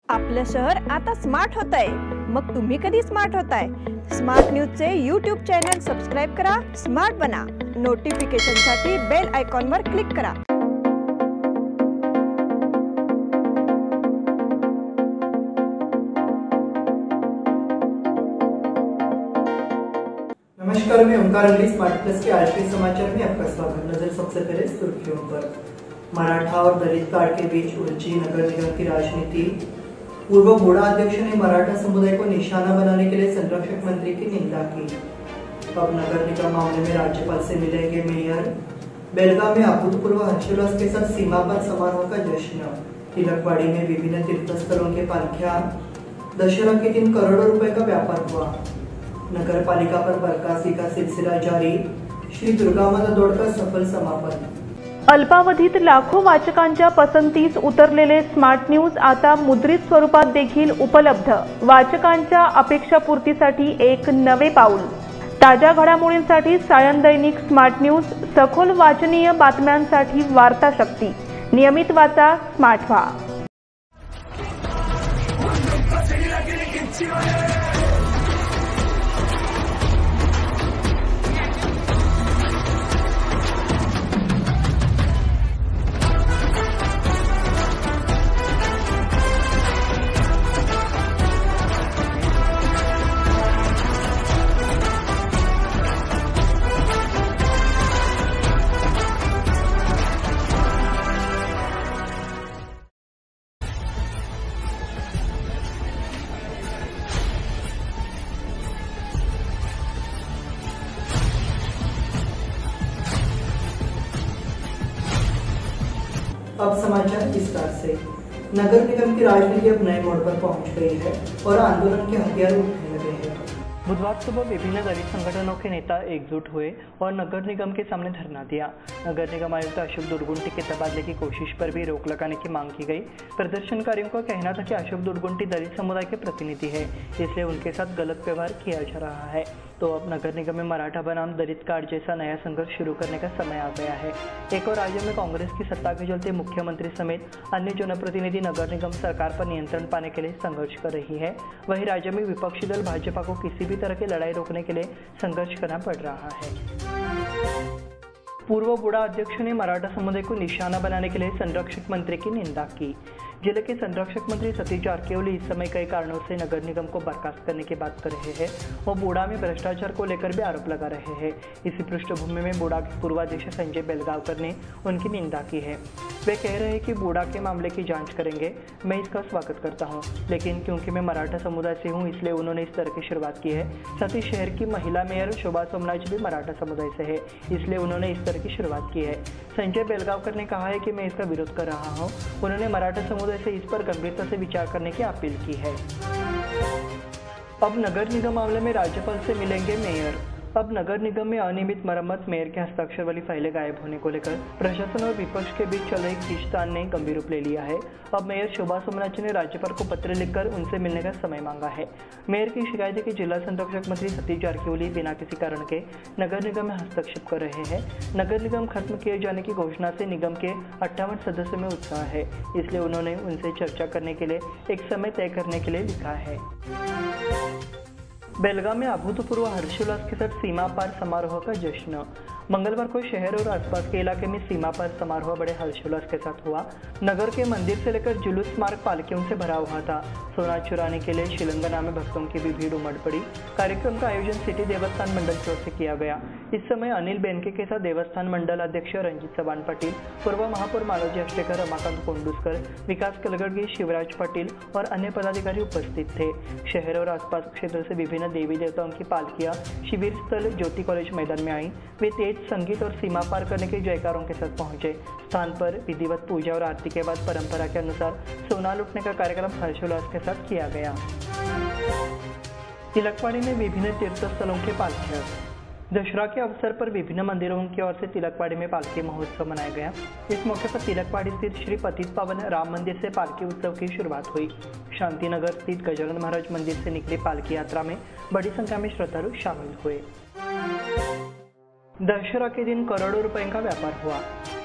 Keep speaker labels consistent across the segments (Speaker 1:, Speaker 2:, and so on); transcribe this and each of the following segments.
Speaker 1: आपलं शहर आता स्मार्ट होत आहे। मग तुम्ही कधी स्मार्ट होताय? स्मार्ट न्यूजचे यूट्यूब चॅनल सबस्क्राइब करा, स्मार्ट बना। नोटिफिकेशनसाठी बेल आयकॉनवर क्लिक करा।
Speaker 2: नमस्कार, मैं ओमकार अंगली स्मार्ट प्लस के आज के समाचार में आपका स्वागत। नजर सबसे पहले सुर्खियों पर। मराठा और दलित कार्ड के बीच उलझी नगर निगम की राजनीति। पूर्व बोडा अध्यक्ष ने मराठा समुदाय को निशाना बनाने के लिए संरक्षक मंत्री की निंदा की। अब नगर निगम मामले में राज्यपाल से मिलेंगे मेयर। बेलगाम में अभूतपूर्व हर्षोल्लास के साथ सीमा पार समारोह का जश्न। तिलकवाड़ी में विभिन्न तीर्थ स्थलों के पालकियां। दशहरा के दिन करोड़ों रुपए का व्यापार हुआ। नगर पालिका पर बरखास्ती का सिलसिला जारी। श्री दुर्गा माता दौड़ का सफल समापन।
Speaker 3: अल्पावधीत लाखो वाचकांच्या पसंतीस उतरलेले स्मार्ट न्यूज आता मुद्रित स्वरूपात देखील उपलब्ध। वाचकांच्या अपेक्षापूर्तीसाठी एक नवे पाऊल। ताज्या घडामोडींसाठी सायन दैनिक स्मार्ट न्यूज, सखोल वाचनीय बातम्यांसाठी वार्ता शक्ती। नियमित वाचा, स्मार्ट व्हा।
Speaker 2: अब समाचार विस्तार से। नगर निगम की राजनीति अब नए मोड़ पर पहुंच गई है और आंदोलन के हथियार उठने लगे हैं।
Speaker 4: बुधवार सुबह विभिन्न दलित संगठनों के नेता एकजुट हुए और नगर निगम के सामने धरना दिया। नगर निगम आयुक्त अशोक दुर्गुंटी के तबादले की कोशिश पर भी रोक लगाने की मांग की गई। प्रदर्शनकारियों का कहना था कि अशोक दुर्गुंटी दलित समुदाय के प्रतिनिधि है, इसलिए उनके साथ गलत व्यवहार किया जा रहा है। तो अब नगर निगम में मराठा बनाम दलित कार्ड जैसा नया संघर्ष शुरू करने का समय आ गया है। एक और राज्य में कांग्रेस की सत्ता के चलते मुख्यमंत्री समेत अन्य जनप्रतिनिधि नगर निगम सरकार पर नियंत्रण पाने के लिए संघर्ष कर रही है। वहीं राज्य में विपक्षी दल भाजपा को किसी भी तरह की लड़ाई रोकने के लिए संघर्ष करना पड़ रहा है। पूर्व बोडा अध्यक्ष ने मराठा समुदाय को निशाना बनाने के लिए संरक्षक मंत्री की निंदा की। जिले के संरक्षक मंत्री सतीश जारकिहोली इस समय कई कारणों से नगर निगम को बर्खास्त करने की बात कर रहे हैं। वो बोडा में भ्रष्टाचार को लेकर भी आरोप लगा रहे हैं। इसी पृष्ठभूमि में बोडा के पूर्वाध्यक्ष संजय बेलगावकर ने उनकी निंदा की है। वे कह रहे हैं कि बोडा के मामले की जांच करेंगे। मैं इसका स्वागत करता हूं, लेकिन क्योंकि मैं मराठा समुदाय से हूं, इसलिए उन्होंने इस तरह की शुरुआत की है। साथ ही शहर की महिला मेयर शोभा सोमनाथ भी मराठा समुदाय से है, इसलिए उन्होंने इस तरह की शुरुआत की है। संजय बेलगावकर ने कहा है कि मैं इसका विरोध कर रहा हूं। उन्होंने मराठा समुदाय से इस पर गंभीरता से विचार करने की अपील की है। अब नगर निगम मामले में राज्यपाल से मिलेंगे मेयर। अब नगर निगम में अनियमित मरम्मत, मेयर के हस्ताक्षर वाली फाइलें गायब होने को लेकर प्रशासन और विपक्ष के बीच चल रही खींचतान ने गंभीर रूप ले लिया है। अब मेयर शोभा सोमनाथ ने राज्यपाल को पत्र लिखकर उनसे मिलने का समय मांगा है। मेयर की शिकायत है कि जिला संरक्षक मंत्री सतीश जारकिहोली बिना किसी कारण के नगर निगम में हस्तक्षेप कर रहे हैं। नगर निगम खत्म किए जाने की घोषणा से निगम के 58 सदस्यों में उत्साह है, इसलिए उन्होंने उनसे चर्चा करने के लिए एक समय तय करने के लिए लिखा है। बेलगाम में अभूतपूर्व हर्षोल्लास के साथ सीमा पार समारोह का जश्न। मंगलवार को शहर और आसपास के इलाके में सीमा पार समारोह बड़े हर्षोल्लास के साथ हुआ। नगर के मंदिर से लेकर जुलूस मार्ग पालकियों से भरा हुआ था। सोना चुराने के लिए शिलंगना में भक्तों की भी भीड़ उमड़ पड़ी। कार्यक्रम का आयोजन सिटी देवस्थान मंडल की ओर से किया गया। इस समय अनिल बेनके के साथ देवस्थान मंडल अध्यक्ष रंजित चव्हाण पाटिल, पूर्व महापौर मालोजी अष्टेकर, रमाकांत कोंडुस्कर, विकास कलगड़गी, शिवराज पाटिल और अन्य पदाधिकारी उपस्थित थे। शहर और आसपास क्षेत्र से विभिन्न देवी देवताओं की पालकियां शिविर स्थल ज्योति कॉलेज मैदान में आई। वे तेज संगीत और सीमा पार करने के जयकारों के साथ पहुंचे। स्थान पर विधिवत पूजा और आरती के बाद परंपरा के अनुसार सोना लूटने का कार्यक्रम हर्षोल्लास के साथ किया गया। तिलकवाड़ी में विभिन्न तीर्थ स्थलों के पालकियां। दशहरा के अवसर पर विभिन्न मंदिरों की ओर से तिलकवाड़ी में पालकी महोत्सव मनाया गया। इस मौके पर तिलकवाड़ी स्थित श्री पतित पावन राम मंदिर से पालकी उत्सव की शुरुआत हुई। शांतिनगर स्थित गजानन महाराज मंदिर से निकली पालकी यात्रा में बड़ी संख्या में श्रद्धालु शामिल हुए। दशहरा के दिन करोड़ों रुपए का व्यापार हुआ।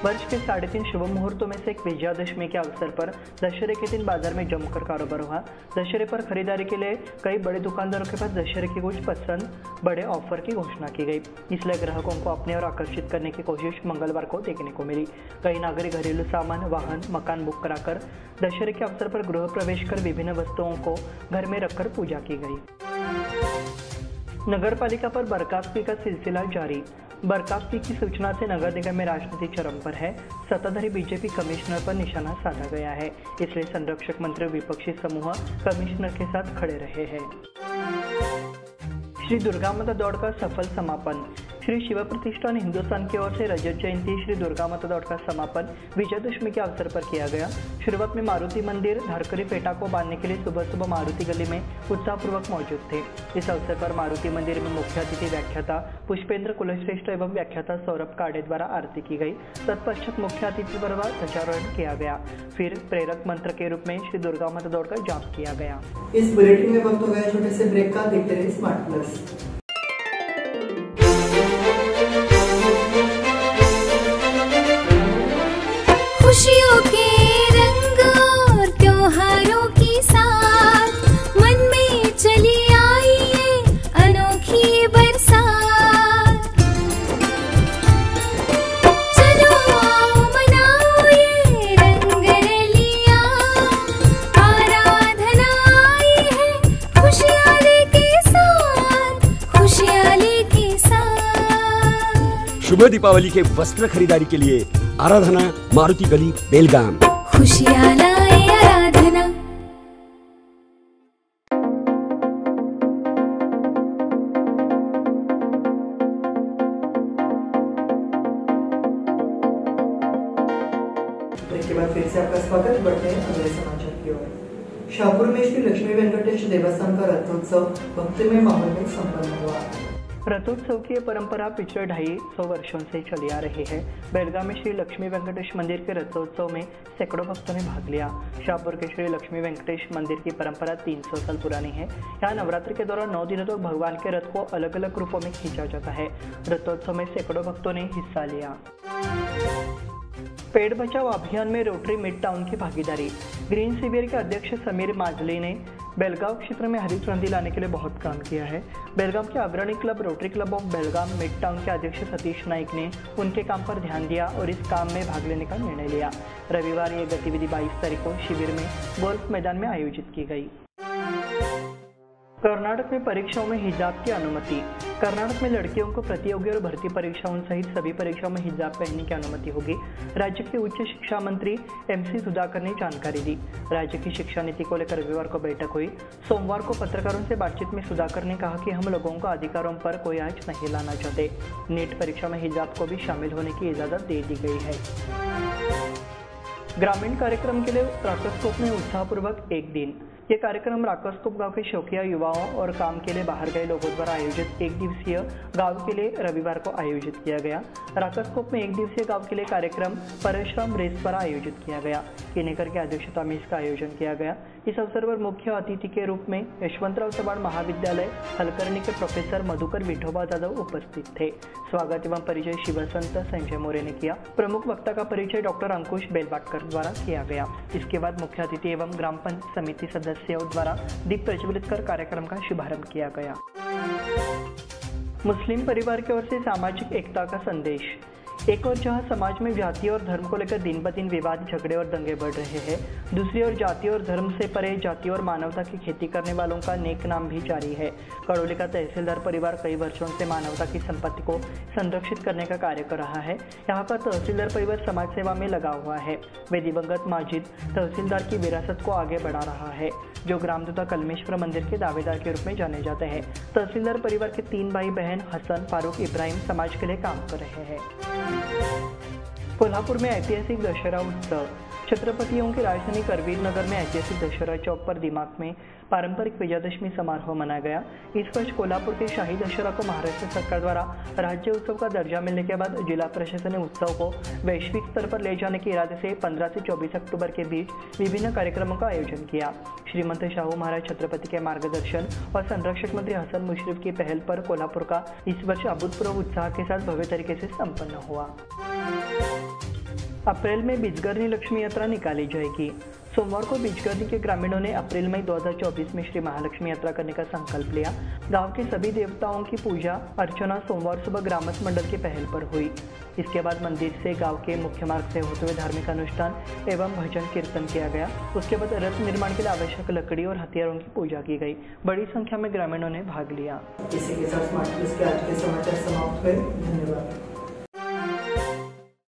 Speaker 4: वर्ष के 3.5 शुभ मुहूर्तों में से एक विजयादशमी के अवसर पर दशहरे के दिन बाजार में जमकर कारोबार हुआ। दशहरे पर खरीदारी के लिए कई बड़े दुकानदारों के पास दशहरे की कुछ पसंद बड़े ऑफर की घोषणा की गई। इसलिए ग्राहकों को अपने और आकर्षित करने की कोशिश मंगलवार को देखने को मिली। कई नागरिक घरेलू सामान, वाहन, मकान बुक कराकर दशहरे के अवसर पर गृह प्रवेश कर विभिन्न वस्तुओं को घर में रखकर पूजा की गई। नगर पालिका पर बर्खास्तगी का सिलसिला जारी। बर्खास्तगी की सूचना से नगर निगम में राजनीति चरम पर है। सत्ताधारी बीजेपी कमिश्नर पर निशाना साधा गया है, इसलिए संरक्षक मंत्री विपक्षी समूह कमिश्नर के साथ खड़े रहे हैं। श्री दुर्गा माता दौड़ का सफल समापन। श्री शिव प्रतिष्ठान हिंदुस्तान की ओर से रजत जयंती श्री दुर्गा माता दौड़ का समापन विजयदशमी के अवसर पर किया गया। शुरुआत में मारुति मंदिर धारकरी पेटा को बांधने के लिए सुबह सुबह मारुति गली में उत्साहपूर्वक मौजूद थे। इस अवसर पर मारुति मंदिर में मुख्य अतिथि व्याख्याता पुष्पेंद्र कुलश्रेष्ठ एवं व्याख्याता सौरभ काड़े द्वारा आरती की गई। तत्पश्चात मुख्य अतिथि द्वारा ध्वजारोहण किया गया। फिर प्रेरक मंत्र के रूप में श्री दुर्गा माता दौड़ का जाप किया गया।
Speaker 2: इस बुलेटिन में वक्त हो गया छोटे से ब्रेक का। देखते रहिए स्मार्ट प्लस।
Speaker 5: खुशियों के रंग और त्योहारों की साथ मन में चली आई है अनोखी बरसात। चलो आओ मनाओ ये रंग रलियां, आराधना आई है खुशहाली के साथ, खुशहाली के साथ।
Speaker 6: शुभ दीपावली के वस्त्र खरीदारी के लिए आराधना मारुति गली बेलगाम।
Speaker 5: खुशियाँ लाए आराधना।
Speaker 2: ब्रेक के बाद फिर से आपका स्वागत। बढ़ते हैं अगले समाचार की ओर। शाहपुर में श्री लक्ष्मी वेंकटेश देवस्थान का रथोत्सव भक्तिमय माहौल में संपन्न हुआ।
Speaker 4: रथोत्सव की परंपरा पिछले 250 वर्षों से चली आ रही है। बेलगाम में श्री लक्ष्मी वेंकटेश मंदिर के रथोत्सव में सैकड़ों भक्तों ने भाग लिया। शाहपुर के श्री लक्ष्मी वेंकटेश मंदिर की परंपरा 300 साल पुरानी है। यहाँ नवरात्रि के दौरान 9 दिनों तक भगवान के रथ को अलग अलग रूपों में खींचा जाता है। रथोत्सव में सैकड़ों भक्तों ने हिस्सा लिया। पेड़ बचाओ अभियान में रोटरी मिड टाउन की भागीदारी। ग्रीन शिविर के अध्यक्ष समीर माजली ने बेलगाम क्षेत्र में हरित क्रांति लाने के लिए बहुत काम किया है। बेलगाम के अग्रणी club rotary club of Belgaum mid town के अध्यक्ष सतीश नाइक ने उनके काम पर ध्यान दिया और इस काम में भाग लेने का निर्णय लिया। रविवार ये गतिविधि 22 तारीख को शिविर में गोल्फ मैदान में आयोजित की गई। कर्नाटक में परीक्षाओं में हिजाब की अनुमति। कर्नाटक में लड़कियों को प्रतियोगी और भर्ती परीक्षाओं सहित सभी परीक्षाओं में हिजाब पहनने की अनुमति होगी। राज्य के उच्च शिक्षा मंत्री MC सुधाकर ने जानकारी दी। राज्य की शिक्षा नीति को लेकर रविवार को बैठक हुई। सोमवार को पत्रकारों से बातचीत में सुधाकर ने कहा कि हम लोगों को अधिकारों पर कोई आंच नहीं लाना चाहते। नीट परीक्षा में हिजाब को भी शामिल होने की इजाजत दे दी गई है। ग्रामीण कार्यक्रम के लिए राकसकोप में उत्साहपूर्वक एक दिन। ये कार्यक्रम राकसकोप गांव के शौकिया युवाओं और काम के लिए बाहर गए लोगों द्वारा आयोजित एक दिवसीय गांव के लिए रविवार को आयोजित किया गया। राकसकोप में एक दिवसीय गांव के लिए कार्यक्रम परशुराम रेस द्वारा आयोजित किया गया। किनेकर की अध्यक्षता में इसका आयोजन किया गया। इस अवसर पर मुख्य अतिथि के रूप में यशवंतराव चव्हाण महाविद्यालय हलकर्णी के प्रोफेसर मधुकर विठोबा जाधव उपस्थित थे। स्वागत एवं परिचय शिवसंत संजय मोरे ने किया। प्रमुख वक्ता का परिचय डॉक्टर अंकुश बेलवाटकर द्वारा किया गया। इसके बाद मुख्य अतिथि एवं ग्राम पंचायत समिति सदस्यों द्वारा दीप प्रज्वलित कर कार्यक्रम का शुभारंभ किया गया। मुस्लिम परिवार की ओर से सामाजिक एकता का संदेश। एक और जहां समाज में जाति और धर्म को लेकर दिन ब दिन विवाद, झगड़े और दंगे बढ़ रहे हैं, दूसरी ओर जाति और धर्म से परे जाति और मानवता की खेती करने वालों का नेक नाम भी जारी है। करौली का तहसीलदार परिवार कई वर्षों से मानवता की संपत्ति को संरक्षित करने का कार्य कर रहा है। यहाँ पर तहसीलदार परिवार समाज सेवा में लगा हुआ है। वे दिवंगत माजिद तहसीलदार की विरासत को आगे बढ़ा रहा है, जो ग्रामदेवता कलमेश्वर मंदिर के दावेदार के रूप में जाने जाते हैं। तहसीलदार परिवार के 3 भाई बहन हसन, फारूक, इब्राहिम समाज के लिए काम कर रहे हैं। कोल्हापुर में ऐतिहासिक दशहरा उत्सव। छत्रपतियों की राजधानी करवीर नगर में ऐतिहासिक दशहरा चौक पर दिमाग में पारंपरिक विजयादशमी समारोह मनाया गया। इस वर्ष कोल्हापुर के शाही दशहरा को महाराष्ट्र सरकार द्वारा राज्य उत्सव का दर्जा मिलने के बाद जिला प्रशासन ने उत्सव को वैश्विक स्तर पर ले जाने के इरादे से 15 से 24 अक्टूबर के बीच विभिन्न कार्यक्रमों का आयोजन किया। श्रीमंत शाहू महाराज छत्रपति के मार्गदर्शन और संरक्षक मंत्री हसन मुशर्रफ की पहल पर कोल्हापुर का इस वर्ष अभूतपूर्व उत्साह के साथ भव्य तरीके से संपन्न हुआ। अप्रैल में बीजगरनी लक्ष्मी यात्रा निकाली जाएगी। सोमवार को बीजगरनी के ग्रामीणों ने अप्रैल मई 2024 में श्री महालक्ष्मी यात्रा करने का संकल्प लिया। गांव के सभी देवताओं की पूजा अर्चना सोमवार सुबह ग्रामस्थ मंडल की पहल पर हुई। इसके बाद मंदिर से गांव के मुख्य मार्ग से होते हुए धार्मिक अनुष्ठान एवं भजन कीर्तन किया गया। उसके बाद रथ निर्माण के लिए आवश्यक लकड़ी और हथियारों की पूजा की गई। बड़ी संख्या में ग्रामीणों ने भाग लिया।
Speaker 2: इसी के साथ स्मार्ट प्लस के आज के समाचार समाप्त हुए। धन्यवाद।